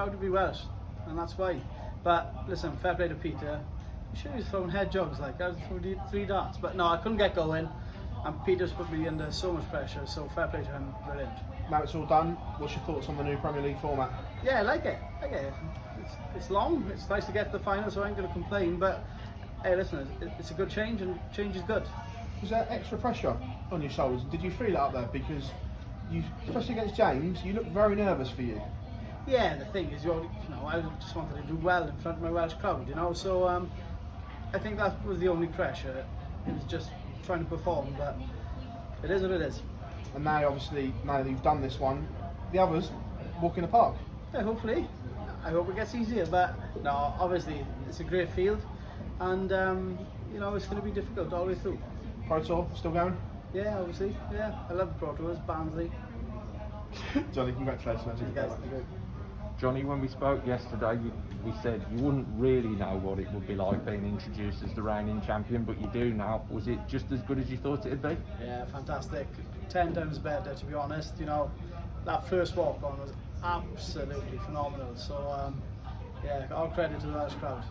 Proud to be Welsh, and that's why. But listen, fair play to Peter. I'm sure he's throwing head jugs like I was throwing 3 darts, but no, I couldn't get going, and Peter's put me under so much pressure. So fair play to him, brilliant. Now it's all done, what's your thoughts on the new Premier League format? Yeah, I like it. It's long. It's nice to get to the final, so I ain't going to complain. But hey, listen, it's a good change, and change is good. Was there extra pressure on your shoulders? Did you feel it up there? Because you, especially against James, you looked very nervous for you. Yeah, the thing is, I just wanted to do well in front of my Welsh crowd, So I think that was the only pressure. It was just trying to perform, but it is what it is. And now, obviously, now that you've done this one, the others walk in the park. Yeah, hopefully. I hope it gets easier, but no, obviously it's a great field, and it's going to be difficult all the way through. Pro Tour still going? Yeah, obviously. Yeah, I love the Pro Tours, Barnsley. Jonny, congratulations. Thank you guys. Jonny, when we spoke yesterday, we said you wouldn't really know what it would be like being introduced as the reigning champion, but you do now. Was it just as good as you thought it'd be? Yeah, fantastic. 10 times better, to be honest. That first walk on was absolutely phenomenal. So, all credit to the Welsh crowd.